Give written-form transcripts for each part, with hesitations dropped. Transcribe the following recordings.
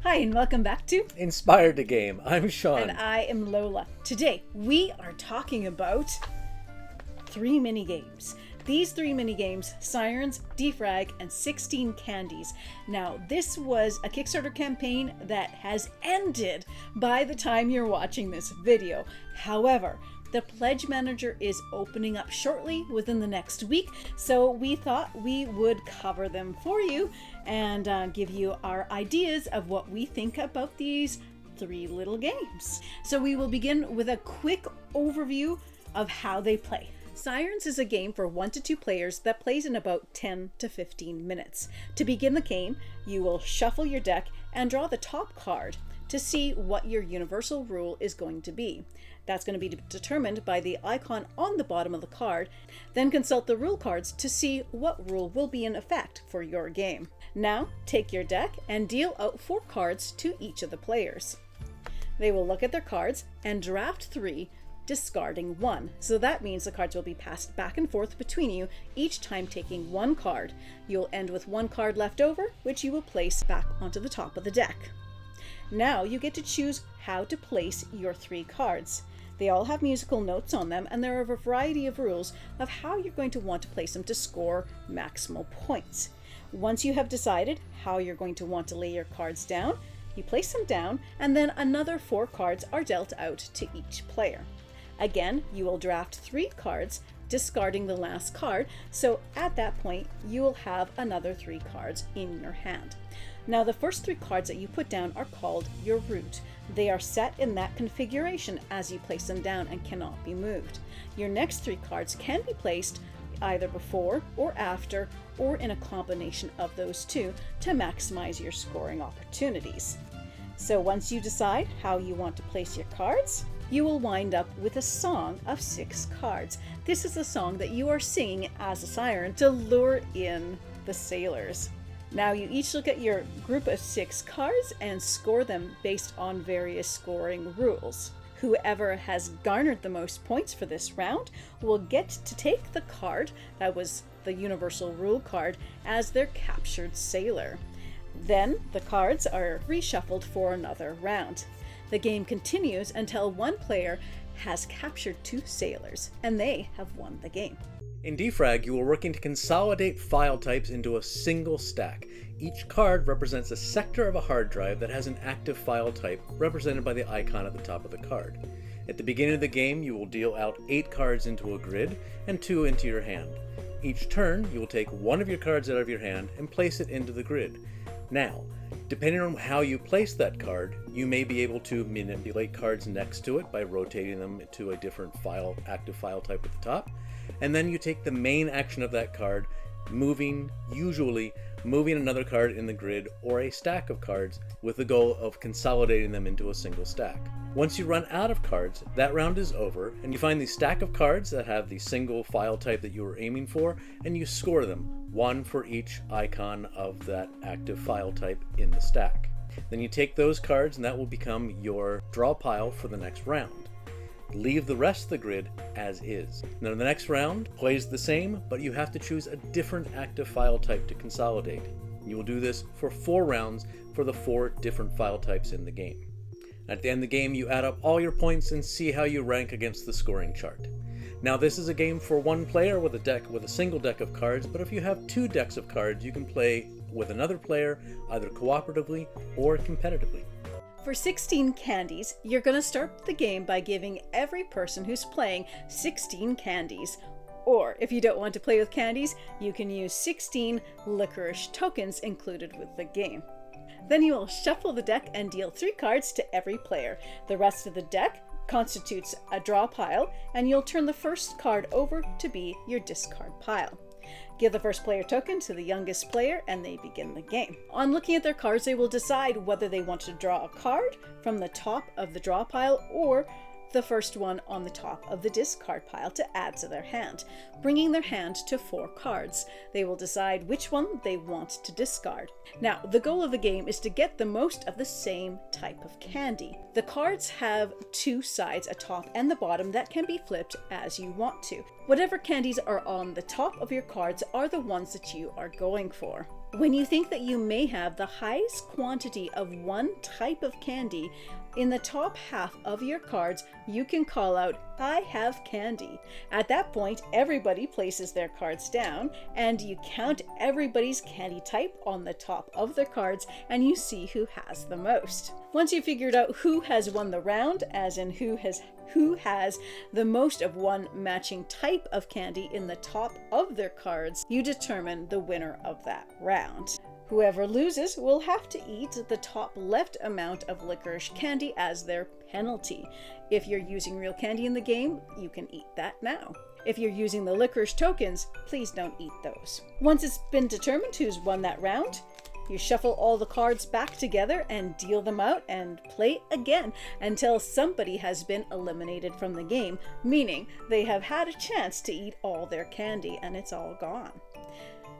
Hi, and welcome back to Inspired to Game. I'm Sean. And I am Lola. Today, we are talking about 3 mini-games. These 3 mini-games, Sirens, Defrag, and 16 Candies. Now, this was a Kickstarter campaign that has ended by the time you're watching this video. However, the Pledge Manager is opening up shortly within the next week, so we thought we would cover them for you and give you our ideas of what we think about these 3 little games. So we will begin with a quick overview of how they play. Sirens is a game for 1 to 2 players that plays in about 10 to 15 minutes. To begin the game, you will shuffle your deck and draw the top card to see what your universal rule is going to be. That's going to be determined by the icon on the bottom of the card. Then consult the rule cards to see what rule will be in effect for your game. Now, take your deck and deal out 4 cards to each of the players. They will look at their cards and draft 3, discarding 1. So that means the cards will be passed back and forth between you, each time taking 1 card. You'll end with 1 card left over, which you will place back onto the top of the deck. Now you get to choose how to place your 3 cards. They all have musical notes on them, and there are a variety of rules of how you're going to want to place them to score maximal points. Once you have decided how you're going to want to lay your cards down, you place them down, and then another 4 cards are dealt out to each player. Again, you will draft 3 cards, discarding the last card, so at that point you will have another 3 cards in your hand. Now the first 3 cards that you put down are called your root. They are set in that configuration as you place them down and cannot be moved. Your next 3 cards can be placed either before or after, or in a combination of those 2 to maximize your scoring opportunities. So once you decide how you want to place your cards, you will wind up with a song of 6 cards. This is a song that you are singing as a siren to lure in the sailors. Now you each look at your group of 6 cards and score them based on various scoring rules. Whoever has garnered the most points for this round will get to take the card that was the universal rule card as their captured sailor. Then the cards are reshuffled for another round. The game continues until one player has captured 2 sailors, and they have won the game. In Defrag, you are working to consolidate file types into a single stack. Each card represents a sector of a hard drive that has an active file type, represented by the icon at the top of the card. At the beginning of the game, you will deal out 8 cards into a grid and 2 into your hand. Each turn, you will take 1 of your cards out of your hand and place it into the grid. Now, depending on how you place that card, you may be able to manipulate cards next to it by rotating them to a different active file type at the top. And then you take the main action of that card, usually moving another card in the grid or a stack of cards with the goal of consolidating them into a single stack. Once you run out of cards, that round is over, and you find the stack of cards that have the single file type that you were aiming for, and you score them, 1 for each icon of that active file type in the stack. Then you take those cards, and that will become your draw pile for the next round. Leave the rest of the grid as is. Now the next round plays the same, but you have to choose a different active file type to consolidate. You will do this for 4 rounds for the 4 different file types in the game. At the end of the game, you add up all your points and see how you rank against the scoring chart. Now this is a game for 1 player with a single deck of cards, but if you have 2 decks of cards, you can play with another player either cooperatively or competitively. For 16 Candies, you're going to start the game by giving every person who's playing 16 candies. Or, if you don't want to play with candies, you can use 16 licorice tokens included with the game. Then you will shuffle the deck and deal 3 cards to every player. The rest of the deck constitutes a draw pile, and you'll turn the first card over to be your discard pile. Give the first player token to the youngest player and they begin the game. On looking at their cards, they will decide whether they want to draw a card from the top of the draw pile or the first one on the top of the discard pile to add to their hand, bringing their hand to 4 cards. They will decide which one they want to discard. Now, the goal of the game is to get the most of the same type of candy. The cards have 2 sides, a top and the bottom, that can be flipped as you want to. Whatever candies are on the top of your cards are the ones that you are going for. When you think that you may have the highest quantity of one type of candy, in the top half of your cards, you can call out, "I have candy." At that point, everybody places their cards down and you count everybody's candy type on the top of their cards and you see who has the most. Once you've figured out who has won the round, as in who has the most of one matching type of candy in the top of their cards, you determine the winner of that round. Whoever loses will have to eat the top left amount of licorice candy as their penalty. If you're using real candy in the game, you can eat that now. If you're using the licorice tokens, please don't eat those. Once it's been determined who's won that round, you shuffle all the cards back together and deal them out and play again until somebody has been eliminated from the game, meaning they have had a chance to eat all their candy and it's all gone.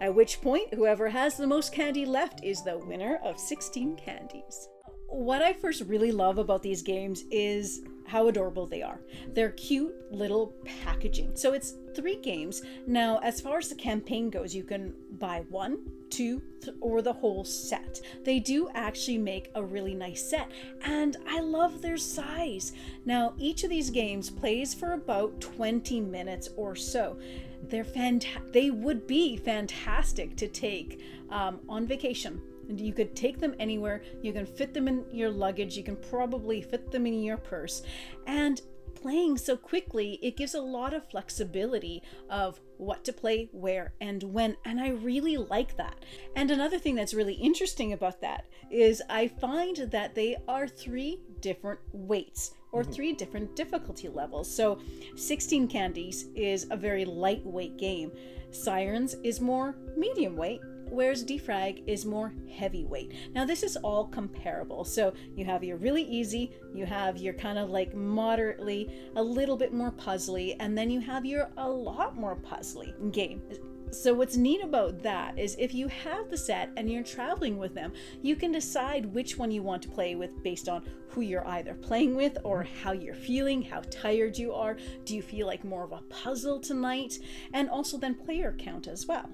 At which point, whoever has the most candy left is the winner of 16 candies. What I first really love about these games is how adorable they are. They're cute little packaging. So it's 3 games. Now, as far as the campaign goes, you can buy 1, 2, or the whole set. They do actually make a really nice set, and I love their size. Now, each of these games plays for about 20 minutes or so. They would be fantastic to take on vacation. And you could take them anywhere. You can fit them in your luggage. You can probably fit them in your purse. And playing so quickly, it gives a lot of flexibility of what to play, where, and when. And I really like that. And another thing that's really interesting about that is I find that they are 3 different weights or 3 different difficulty levels. So 16 Candies is a very lightweight game. Sirens is more medium weight, whereas Defrag is more heavyweight. Now this is all comparable. So you have your really easy, you have your kind of like moderately, a little bit more puzzly, and then you have your a lot more puzzly game. So what's neat about that is if you have the set and you're traveling with them, you can decide which one you want to play with based on who you're either playing with or how you're feeling, how tired you are. Do you feel like more of a puzzle tonight? And also then player count as well.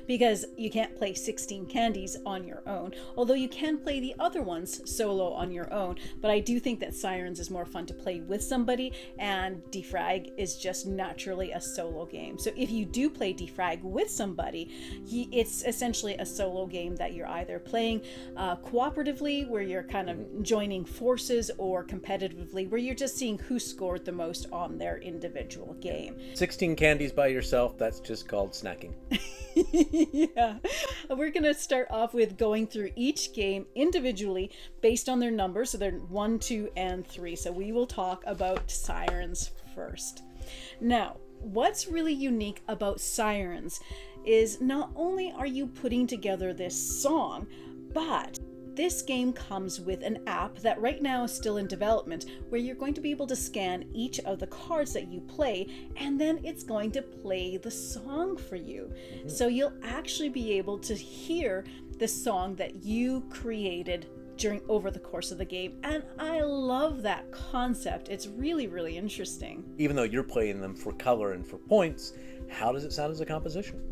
Because you can't play 16 Candies on your own, although you can play the other ones solo on your own. But I do think that Sirens is more fun to play with somebody, and Defrag is just naturally a solo game. So if you do play Defrag with somebody, it's essentially a solo game that you're either playing cooperatively, where you're kind of joining forces, or competitively, where you're just seeing who scored the most on their individual game. 16 Candies by yourself, that's just called snacking. Yeah, we're gonna start off with going through each game individually based on their numbers. So they're 1, 2, and 3. So we will talk about Sirens first. Now, what's really unique about Sirens is not only are you putting together this song, but this game comes with an app that right now is still in development, where you're going to be able to scan each of the cards that you play, and then it's going to play the song for you. So you'll actually be able to hear the song that you created over the course of the game. And I love that concept. It's really, really interesting. Even though you're playing them for color and for points, how does it sound as a composition?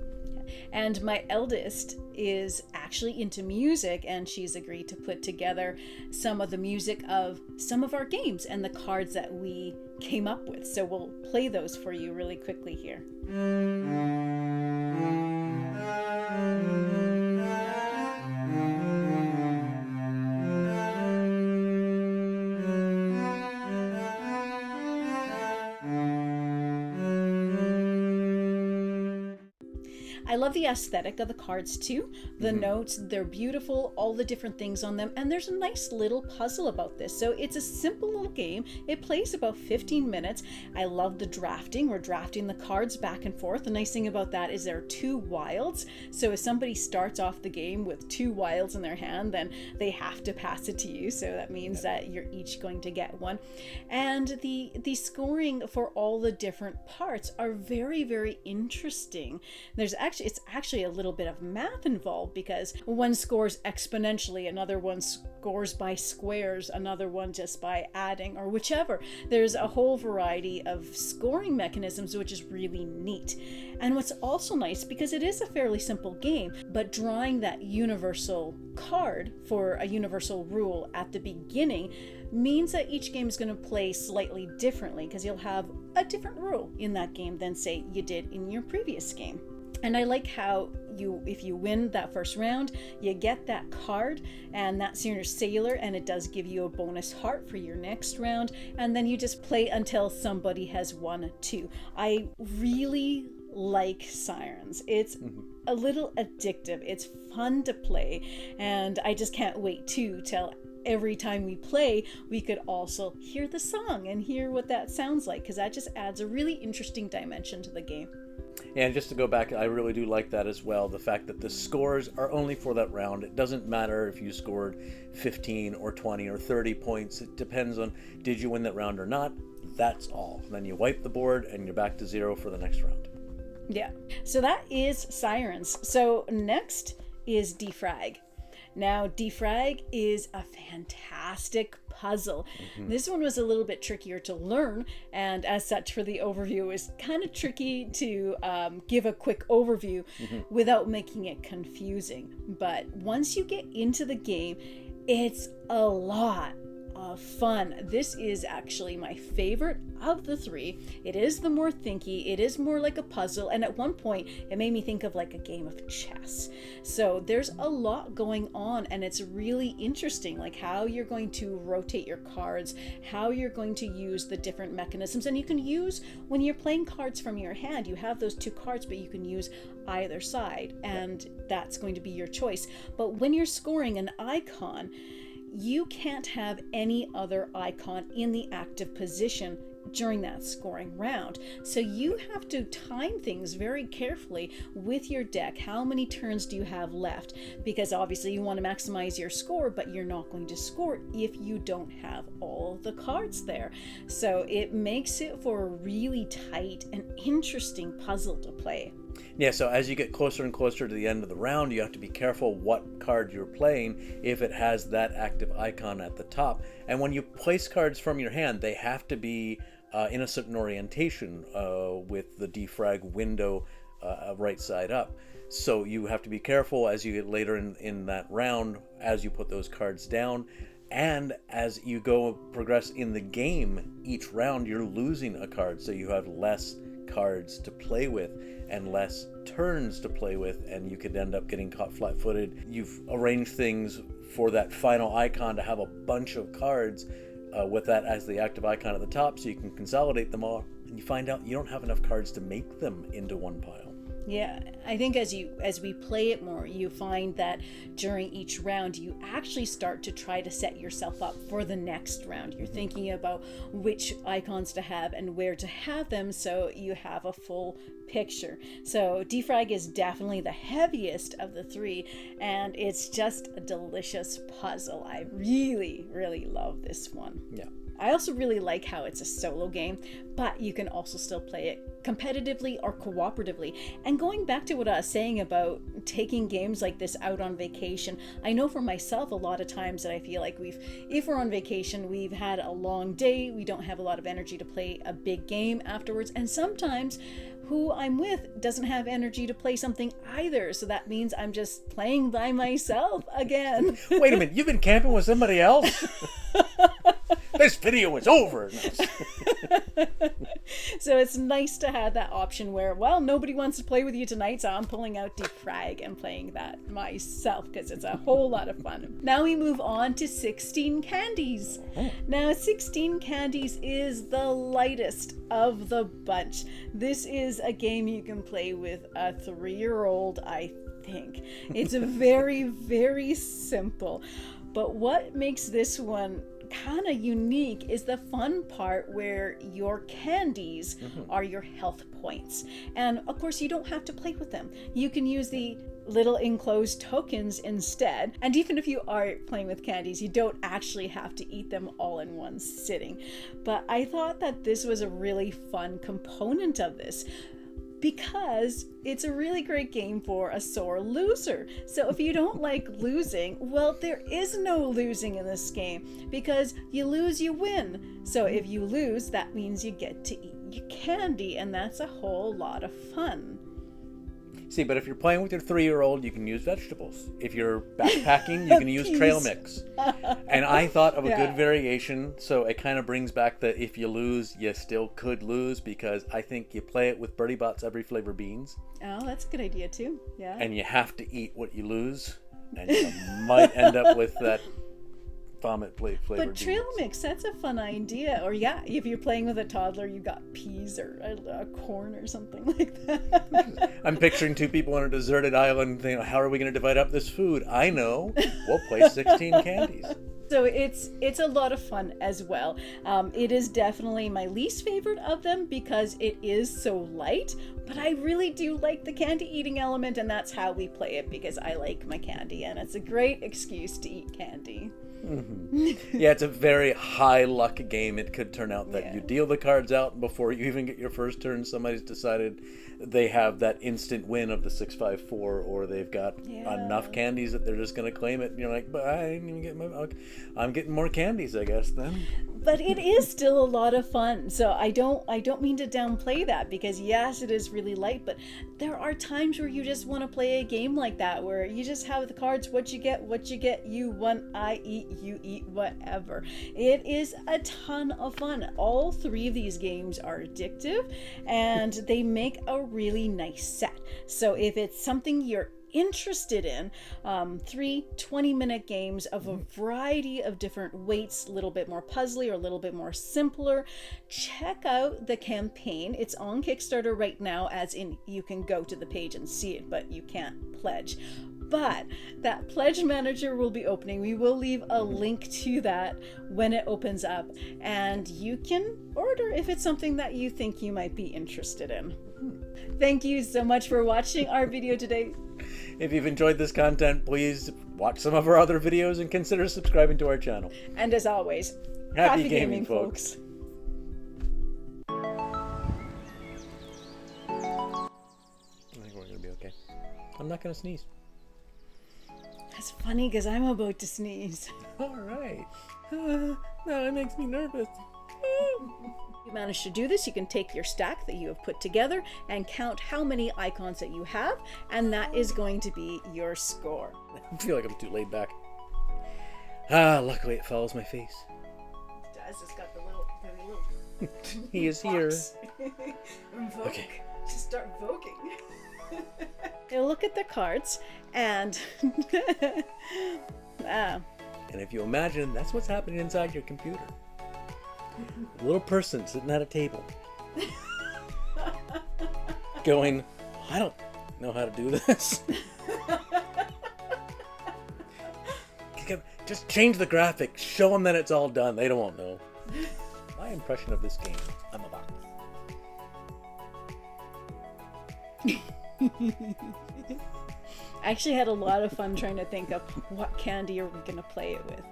And my eldest is actually into music, and she's agreed to put together some of the music of some of our games and the cards that we came up with. So we'll play those for you really quickly here. I love the aesthetic of the cards too. The notes, they're beautiful, all the different things on them, and there's a nice little puzzle about this. So it's a simple little game. It plays about 15 minutes. I love the drafting. We're drafting the cards back and forth. The nice thing about that is there are 2 wilds. So if somebody starts off the game with 2 wilds in their hand, then they have to pass it to you. So that means that you're each going to get one. And the scoring for all the different parts are very, very interesting. There's actually, it's actually a little bit of math involved, because one scores exponentially, another one scores by squares, another one just by adding or whichever. There's a whole variety of scoring mechanisms, which is really neat. And what's also nice, because it is a fairly simple game, but drawing that universal card for a universal rule at the beginning means that each game is going to play slightly differently, because you'll have a different rule in that game than, say, you did in your previous game. And I like how if you win that first round, you get that card, and that's your sailor, and it does give you a bonus heart for your next round, and then you just play until somebody has won too. I really like Sirens. It's a little addictive. It's fun to play, and I just can't wait till every time we play, we could also hear the song and hear what that sounds like, because that just adds a really interesting dimension to the game. And just to go back, I really do like that as well. The fact that the scores are only for that round. It doesn't matter if you scored 15 or 20 or 30 points. It depends on, did you win that round or not? That's all. Then you wipe the board and you're back to 0 for the next round. Yeah. So that is Sirens. So next is Defrag. Now, Defrag is a fantastic puzzle. This one was a little bit trickier to learn, and as such for the overview, it was kind of tricky to give a quick overview without making it confusing. But once you get into the game, it's a lot of fun. This is actually my favorite of the three. It is the more thinky, it is more like a puzzle, and at one point it made me think of like a game of chess. So there's a lot going on, and it's really interesting, like how you're going to rotate your cards, how you're going to use the different mechanisms. And you can use, when you're playing cards from your hand, you have those two cards, but you can use either side, and that's going to be your choice. But when you're scoring an icon, you can't have any other icon in the active position during that scoring round. So you have to time things very carefully with your deck. How many turns do you have left? Because obviously you want to maximize your score, but you're not going to score if you don't have all the cards there. So it makes it for a really tight and interesting puzzle to play. Yeah, so as you get closer and closer to the end of the round, you have to be careful what card you're playing if it has that active icon at the top. And when you place cards from your hand, they have to be in a certain orientation with the defrag window right side up. So you have to be careful as you get later in that round, as you put those cards down. And as you progress in the game, each round you're losing a card, so you have less cards to play with and less turns to play with, and you could end up getting caught flat-footed. You've arranged things for that final icon to have a bunch of cards with that as the active icon at the top, so you can consolidate them all, and you find out you don't have enough cards to make them into one pile. Yeah, I think as we play it more, you find that during each round, you actually start to try to set yourself up for the next round. You're thinking about which icons to have and where to have them, so you have a full picture. So Defrag is definitely the heaviest of the three, and it's just a delicious puzzle. I really, really love this one. Yeah. I also really like how it's a solo game, but you can also still play it competitively or cooperatively. And going back to what I was saying about taking games like this out on vacation, I know for myself a lot of times that I feel like if we're on vacation, we've had a long day, we don't have a lot of energy to play a big game afterwards, and sometimes who I'm with doesn't have energy to play something either, so that means I'm just playing by myself again. Wait a minute, you've been camping with somebody else? This video is over. So it's nice to have that option where, well, nobody wants to play with you tonight, so I'm pulling out Defrag and playing that myself because it's a whole lot of fun. Now we move on to 16 Candies. Now 16 Candies is the lightest of the bunch. This is a game you can play with a 3-year-old, I think. It's very, very simple. But what makes this one kind of unique is the fun part where your candies are your health points. And of course, you don't have to play with them. You can use the little enclosed tokens instead. And even if you are playing with candies, you don't actually have to eat them all in one sitting. But I thought that this was a really fun component of this. because it's a really great game for a sore loser. So if you don't like losing, well, there is no losing in this game, because you lose, you win. So if you lose, that means you get to eat your candy, and that's a whole lot of fun. See, but if you're playing with your 3-year-old, you can use vegetables. If you're backpacking, you can use trail mix. And I thought of a good variation, so it kind of brings back the if you lose, you still could lose, because I think you play it with Birdie Bot's Every Flavor Beans. Oh, that's a good idea too. Yeah. And you have to eat what you lose, and you might end up with that vomit flavored But beans. trail mix, that's a fun idea. Or yeah, if you're playing with a toddler, you got peas or corn or something like that. I'm picturing 2 people on a deserted island thinking, how are we going to divide up this food? I know. We'll play 16 candies. So it's a lot of fun as well. It is definitely my least favorite of them because it is so light, but I really do like the candy eating element, and that's how we play it, because I like my candy and it's a great excuse to eat candy. Mm-hmm. Yeah, it's a very high luck game. It could turn out that you deal the cards out, and before you even get your first turn, somebody's decided they have that instant win of the 6-5-4, or they've got enough candies that they're just going to claim it. And you're like, but I didn't even get I'm getting more candies, I guess, then. But it is still a lot of fun. So I don't mean to downplay that, because yes, it is really light, but there are times where you just want to play a game like that, where you just have the cards, what you get, you won, I eat, you eat, whatever. It is a ton of fun. All 3 of these games are addictive, and they make a really nice set. So if it's something you're interested in, 3 20-minute games of a variety of different weights, a little bit more puzzly or a little bit more simpler, check out the campaign. It's on Kickstarter right now, as in you can go to the page and see it, but you can't pledge. But that pledge manager will be opening. We will leave a link to that when it opens up, and you can order if it's something that you think you might be interested in. Thank you so much for watching our video today. If you've enjoyed this content, please watch some of our other videos and consider subscribing to our channel. And as always, happy gaming, folks. I think we're going to be okay. I'm not going to sneeze. That's funny, because I'm about to sneeze. All right. No, it makes me nervous. If you manage to do this, you can take your stack that you have put together and count how many icons that you have, and that is going to be your score. I feel like I'm too laid back. Luckily it follows my face. Daz has got the little He is here. Invoke. Okay. Just start voking. You'll look at the cards, and and if you imagine, that's what's happening inside your computer. A little person sitting at a table going, I don't know how to do this. Just change the graphics, show them that it's all done. They don't know. My impression of this game, I'm a box. I actually had a lot of fun trying to think of what candy are we going to play it with.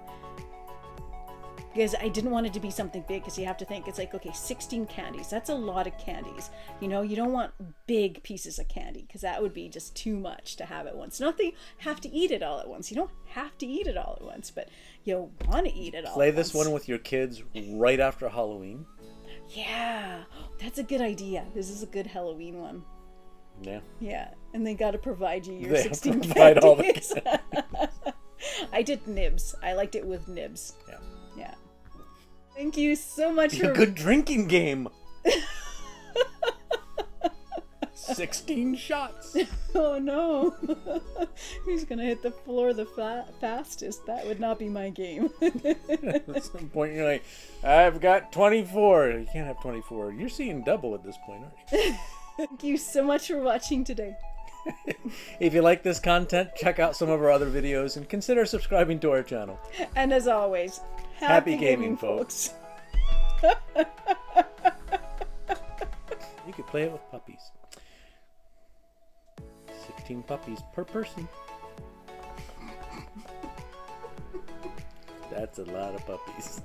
Because I didn't want it to be something big, because you have to think, it's like, okay, 16 candies. That's a lot of candies. You know, you don't want big pieces of candy, because that would be just too much to have at once. Not that you have to eat it all at once. You don't have to eat it all at once, but you want to eat it all Play at this once. one with your kids right after Halloween. Yeah, that's a good idea. This is a good Halloween one. Yeah. Yeah, and they got to provide you your They 16 provide all the candies. I did nibs. I liked it with nibs. Yeah. Yeah. Thank you so much A for... good drinking game. 16 shots. Oh no. Who's going to hit the floor the fastest? That would not be my game. At some point you're like, I've got 24. You can't have 24. You're seeing double at this point, aren't you? Thank you so much for watching today. If you like this content, check out some of our other videos and consider subscribing to our channel. And as always, happy gaming, folks. You could play it with puppies. 16 puppies per person. That's a lot of puppies.